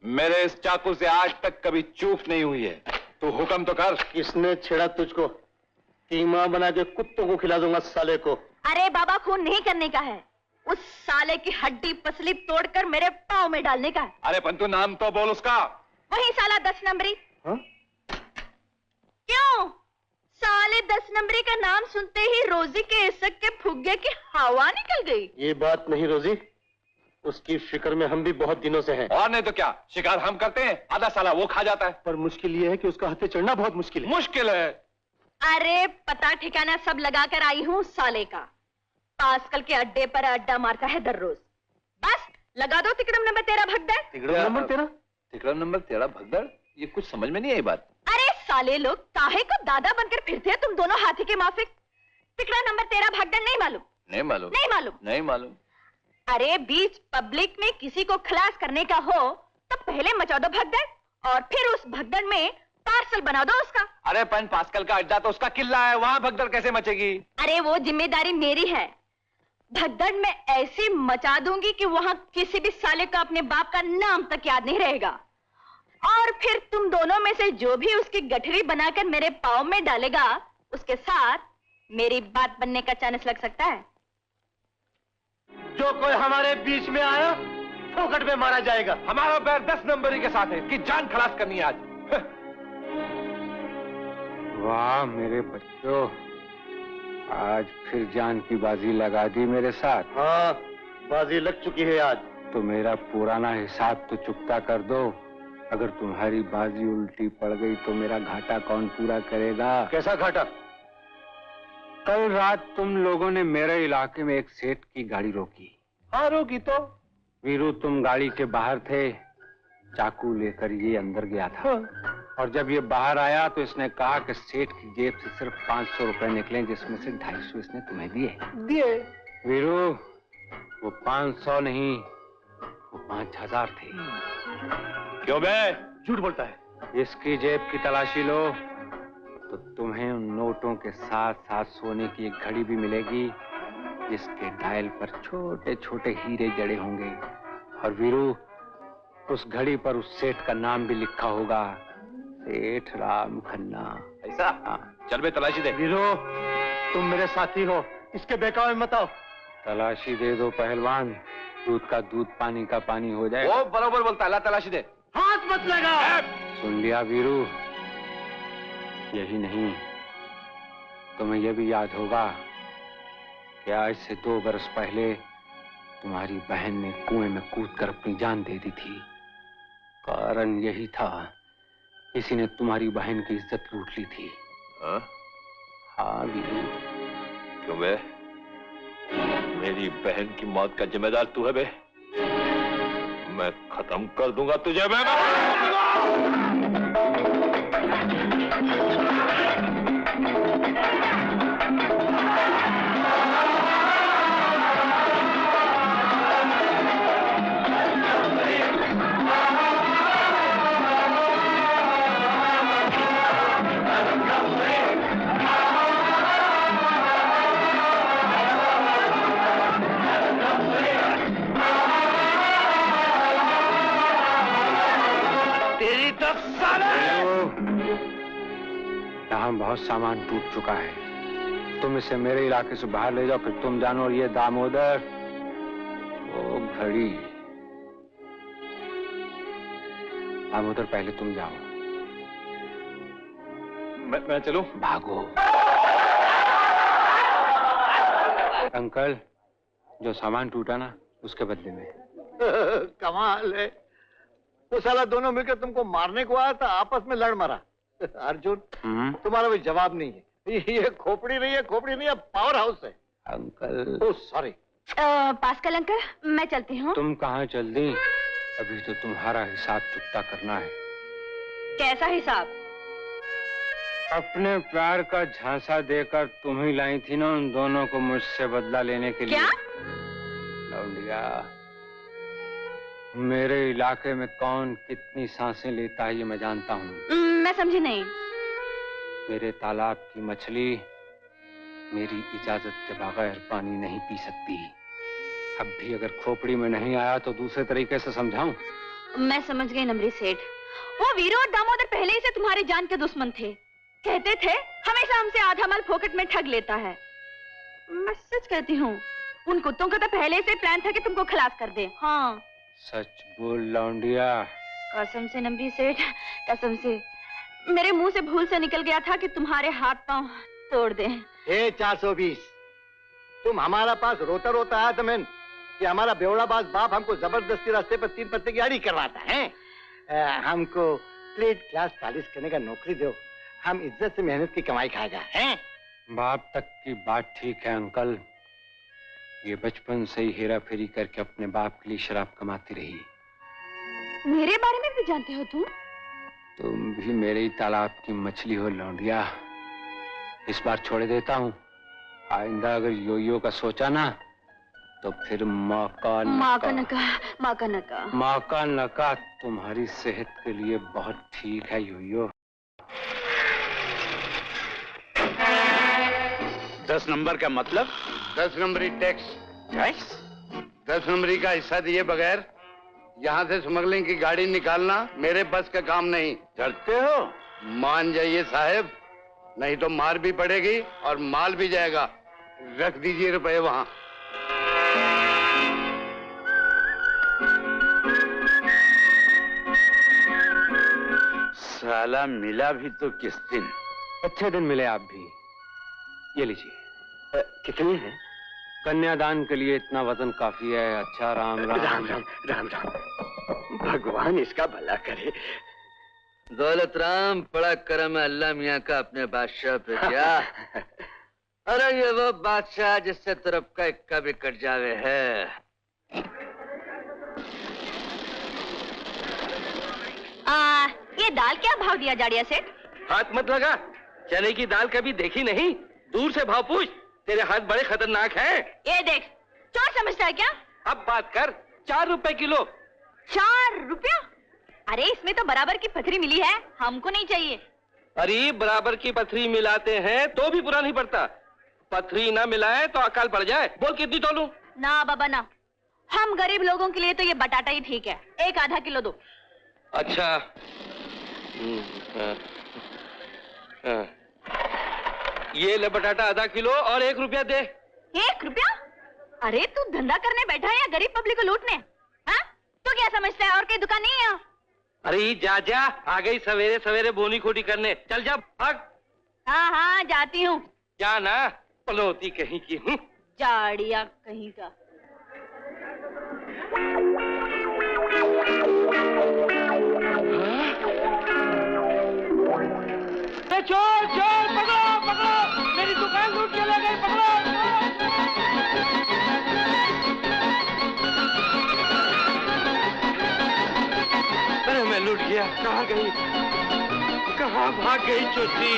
मेरे इस चाकू से आज तक कभी चूक नहीं हुई है। तू हुक्म तो कर। किसने छेड़ा तुझको? कीमा बना के कुत्तों को खिला दूंगा साले को। अरे बाबा, खून नहीं करने का है, उस साले की हड्डी पसली तोड़कर मेरे पाँव में डालने का है। अरे पंतु, नाम तो बोल उसका। वही साला 10 नंबरी। हाँ? क्यों? साले 10 नंबरी का नाम सुनते ही रोजी के इसक के फुग्गे की हवा निकल गई। ये बात नहीं रोजी, उसकी फिक्र में हम भी बहुत दिनों से हैं। और नहीं तो क्या, शिकार हम करते हैं, आधा साला वो खा जाता है। पर मुश्किल ये है कि उसका हत्थे चढ़ना बहुत मुश्किल है। मुश्किल है। अरे पता ठिकाना सब लगाकर आई हूँ साले का। पास्कल के अड्डे पर अड्डा मारता है दर रोज। बस लगा दो तिकड़म नंबर तेरा भगदड़। तिकड़म नंबर तेरा? तिकड़म नंबर तेरा भगदड़? ये कुछ समझ में नहीं आई बात। अरे साले लोग, काहे को दादा बनकर फिरते हैं तुम दोनों हाथी के माफिक। तिकड़ा नंबर तेरा भगदड़ नहीं मालूम? नहीं मालूम। नहीं मालूम? नहीं मालूम। अरे बीच पब्लिक में किसी को खलास करने का हो तो पहले मचा दो भगदड़ और फिर उस भगदड़ में पार्सल बना दो उसका। अरे पंच पास्कल का अड्डा तो उसका किला है, वहां भगदड़ कैसे मचेगी? अरे वो जिम्मेदारी मेरी है। भगदड़ में ऐसी मचा दूंगी कि वहां किसी भी साले का अपने बाप का नाम तक याद नहीं रहेगा। और फिर तुम दोनों में से जो भी उसकी गठरी बनाकर मेरे पाँव में डालेगा, उसके साथ मेरी बात बनने का चांस लग सकता है। जो कोई हमारे बीच में आया फोकट में मारा जाएगा। हमारा बैर 10 नंबरी के साथ है, इसकी जान खलास करनी है आज। वाह मेरे बच्चों, आज फिर जान की बाजी लगा दी मेरे साथ। हाँ, बाजी लग चुकी है आज। तो मेरा पुराना हिसाब तो चुकता कर दो। अगर तुम्हारी बाजी उल्टी पड़ गई तो मेरा घाटा कौन पूरा करेगा? कैसा घाटा? कल रात तुम लोगों ने मेरे इलाके में एक सेठ की गाड़ी रोकी। हाँ, रोकी तो। वीरू, तुम गाड़ी के बाहर थे, चाकू लेकर ये अंदर गया था। हाँ। और जब ये बाहर आया तो इसने कहा कि सेठ की जेब से सिर्फ 500 रुपए निकले, जिसमें से 250 इसने तुम्हें दिए। वीरू, वो 500 नहीं, वो 5000 थे। क्यों बे? झूठ बोलता है। इसकी जेब की तलाशी लो तो तुम्हें उन नोटों के साथ साथ सोने की एक घड़ी भी मिलेगी, जिसके डायल पर छोटे छोटे हीरे जड़े होंगे। और वीरू, उस घड़ी पर उस सेठ का नाम भी लिखा होगा, सेठ राम खन्ना। ऐसा? हाँ। चल बे, तलाशी दे। वीरो, तुम मेरे साथी हो, इसके बहकावे में मत आओ। तलाशी दे दो पहलवान, दूध का दूध पानी का पानी हो जाए। वो बराबर बोलता है, ला तलाशी दे। हाथ मत लगा। सुन लिया वीरू? यही नहीं, तुम्हें यह भी याद होगा कि आज से 2 बरस पहले तुम्हारी बहन ने कुएं में कूदकर अपनी जान दे दी थी। कारण यही था, किसी ने तुम्हारी बहन की इज्जत लूट ली थी। हाँ? हाँ वीरू। क्यों बे? मेरी बहन की मौत का जिम्मेदार तू है बे? मैं खत्म कर दूंगा तुझे बे। यहाँ बहुत सामान टूट चुका है, तुम इसे मेरे इलाके से बाहर ले जाओ, फिर तुम जानो। और ये दामोदर, वो घड़ी। दामोदर, पहले तुम जाओ। मैं चलूं? भागो। अंकल, जो सामान टूटा ना, उसके बदले में। कमाल है, वो साला दोनों मिलकर तुमको मारने को आया था, आपस में लड़ मरा। अर्जुन, तुम्हारा भी जवाब नहीं है। ये खोपड़ी नहीं है, खोपड़ी नहीं है, पावर हाउस है। Uncle. Oh sorry. Pascal uncle, मैं चलती हूँ। तुम कहाँ चल दी? अभी तो तुम्हारा हिसाब चुकता करना है। कैसा हिसाब? अपने प्यार का झांसा देकर तुम ही लाई थी ना उन दोनों को मुझसे बदला लेने के लिए। क्या? लौंडिया, मेरे इलाके में कौन कितनी सांसें लेता है ये मैं जानता हूँ। मैं समझी नहीं। मेरे तालाब की मछली मेरी इजाजत के बगैर पानी नहीं पी सकती। अब भी अगर खोपड़ी में नहीं आया तो दूसरे तरीके से समझाऊं? मैं समझ गई नमरी सेठ। वो वीरू और दामोदर पहले ही से तुम्हारे जान के दुश्मन थे। कहते थे हमेशा हमसे आधा माल फोकट में ठग लेता है। मैं सच कहती हूँ, उन कुत्तों का तो पहले से प्लान था कि तुमको खलास कर दे। हाँ सच बोल लौंडिया। कसम से नमरी सेठ, कसम से। मेरे मुंह से भूल से निकल गया था कि तुम्हारे हाथ पांव तोड़ दें। 420 तुम हमारा पास रोता रोता आया था मैं कि हमारा बेवड़ाबाज बाप हमको जबरदस्ती रास्ते पर 3 पत्ते की आड़ी करवाता है। हमको प्लेट क्लास पालिश करने का नौकरी दो, हम इज्जत से मेहनत की कमाई खाएगा। हैं? बाप तक की बात ठीक है अंकल। ये बचपन से ही हेरा फेरी करके अपने बाप के लिए शराब कमाती रही। मेरे बारे में भी जानते हो तुम भी मेरे ही तालाब की मछली हो लौंडिया। इस बार छोड़ देता हूँ। आइंदा अगर योयो का सोचा ना तो फिर मौका नका तुम्हारी सेहत के लिए बहुत ठीक है योयो। 10 नंबर का मतलब? 10 नंबरी टैक्स। 10 नंबरी का हिस्सा दिए बगैर यहाँ से स्मगलिंग की गाड़ी निकालना मेरे बस का काम नहीं। डरते हो? मान जाइए साहब, नहीं तो मार भी पड़ेगी और माल भी जाएगा। रख दीजिए रुपए वहाँ। साला मिला भी तो किस दिन? अच्छे दिन मिले आप भी। ये लीजिए। कितनी है? कन्यादान के लिए इतना वजन काफी है। अच्छा राम राम राम राम राम राम। भगवान इसका भला करे। दौलत राम, बड़ा करम है अल्लाह मियाँ का अपने बादशाह पे। क्या? अरे ये वो बादशाह जिससे तरफ का इक्का भी कट जावे है। ये दाल क्या भाव दिया जाड़िया सेठ? हाथ मत लगा, चने की दाल कभी देखी नहीं? दूर से भाव पूछ, तेरे हाथ बड़े खतरनाक हैं। ये देख, चोर समझता है क्या? अब बात कर। 4 रुपए किलो। 4 रुपया? अरे इसमें तो बराबर की पथरी मिली है, हमको नहीं चाहिए। अरे बराबर की पथरी मिलाते हैं तो भी बुरा नहीं पड़ता। पथरी ना मिलाए तो अकाल पड़ जाए। बोल कितनी तोलूं? ना बाबा ना, हम गरीब लोगों के लिए तो ये बटाटा ही ठीक है। एक आधा किलो दो। अच्छा। ये ले बटाटा आधा किलो और 1 रुपया दे। 1 रुपया? अरे तू धंधा करने बैठा है या गरीब पब्लिक को लूटने? हाँ? तू क्या समझता है और कोई दुकान नहीं है? अरे जा जा, आ गई सवेरे सवेरे बोनी खोटी करने। चल जा भाग। हाँ हाँ जाती हूँ। क्या ना, पनौती कहीं की हूँ। जाड़िया कहीं का। चोर चोर, पकड़ो पकड़ो, मेरी दुकान लूट के ले गए, पकड़ो। अरे मैं लूट गया, कहाँ गई? कहाँ भाग गई चोरी?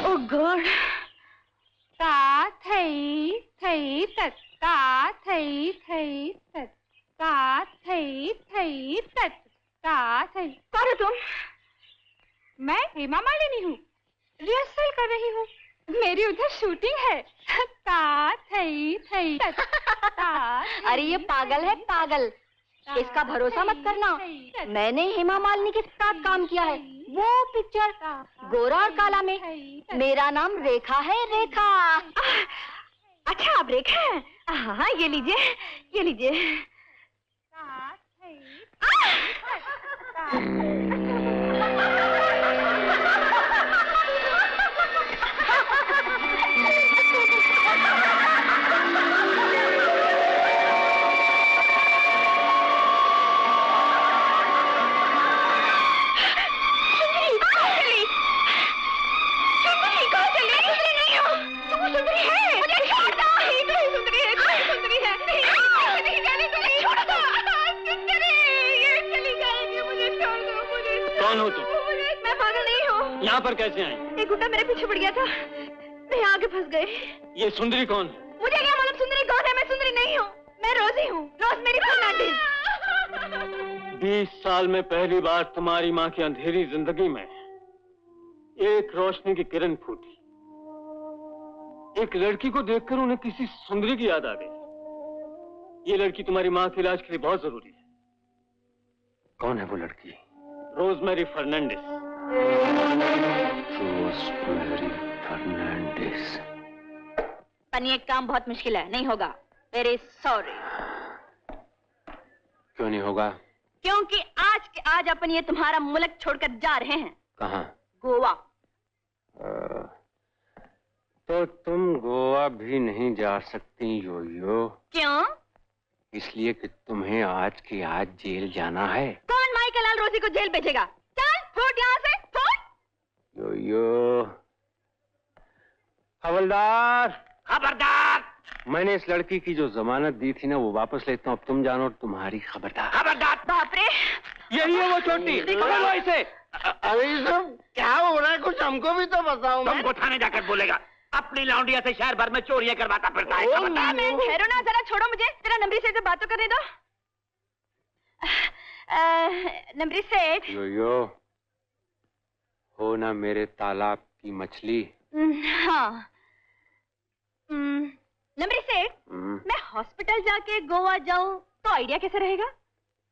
ओ गॉड। का थई थई तत का थई थई तत का थई थई तत का थई। कौन हो तुम? मैं हेमा मालिनी हूँ, रिहर्सल कर रही हूँ। मेरी उधर शूटिंग है। का थई थई तत का थई। अरे ये पागल है पागल, इसका भरोसा मत करना। मैंने हेमा मालिनी के साथ काम किया है, वो पिक्चर गोरा और काला में। मेरा नाम रेखा है, रेखा। अच्छा आप रेखा हैं? हाँ ये लीजिए, ये लीजिए। कौन हो तुम? मैं पागल नहीं हूँ। यहाँ पर कैसे आई? एक गुंडा मेरे पीछे पड़ गया था, मैं आगे फंस गई। ये सुंदरी कौन? मुझे क्या मालूम सुंदरी कौन है? मैं सुंदरी नहीं हूँ, मैं रोजी हूँ, रोजमेरी फर्नांडीज। 20 साल में पहली बार तुम्हारी माँ की अंधेरी जिंदगी में एक रोशनी की किरण फूटी। एक लड़की को देखकर उन्हें किसी सुंदरी की याद आ गई। ये लड़की तुम्हारी माँ के इलाज के लिए बहुत जरूरी है। कौन है वो लड़की? रोजमेरी फर्नांडिस। रोजमेरी फर्नांडिस। पर ये काम बहुत मुश्किल है, नहीं होगा। Very sorry. क्यों नहीं होगा? क्योंकि आज के आज अपन ये तुम्हारा मुल्क छोड़कर जा रहे हैं। कहाँ? गोवा। तो तुम गोवा भी नहीं जा सकती योयो। क्यों? इसलिए कि तुम्हें आज के आज जेल जाना है। कौन माई का लाल रोजी को जेल भेजेगा? चल फुट यहाँ से, फुट। योयो। हवलदार। खबरदार! मैंने इस लड़की की जो जमानत दी थी ना, वो वापस लेता हूँ। अब तुम जानो, तुम्हारी खबरदार। खबरदार! बाप रे, यही है वो छोटी। पकड़ो इसे। अरे ये सब क्या हो रहा है? कुछ हमको भी तो बताओ। तुमको थाने जाकर बोलेगा। अपनी लौंडिया से शहर भर में चोरियां करवाता फिरता है। खबरदार! ठहरो ना, जरा छोड़ो मुझे। तेरा नंबरी सेठ से बात तो करने दो। नंबरी सेठ। योयो, हो ना मेरे तालाब की मछली। हाँ। नंबरी सेठ, मैं हॉस्पिटल जाके गोवा जाऊं तो आइडिया कैसे रहेगा?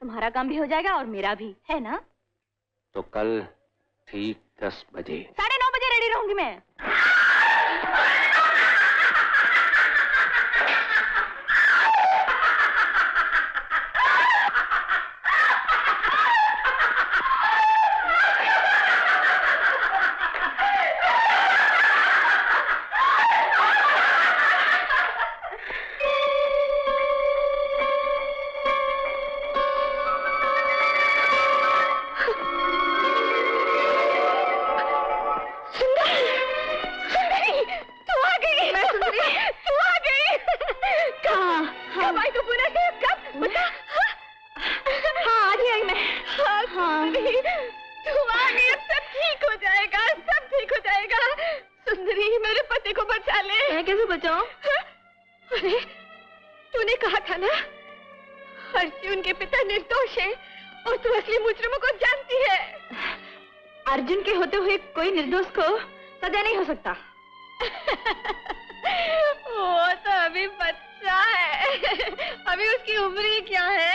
तुम्हारा काम भी हो जाएगा और मेरा भी, है ना? तो कल ठीक 10 बजे। 9:30 बजे रेडी रहूंगी मैं। अर्जुन के होते हुए कोई निर्दोष को सजा नहीं हो सकता। वो तो अभी बच्चा है, अभी उसकी उम्र ही क्या है।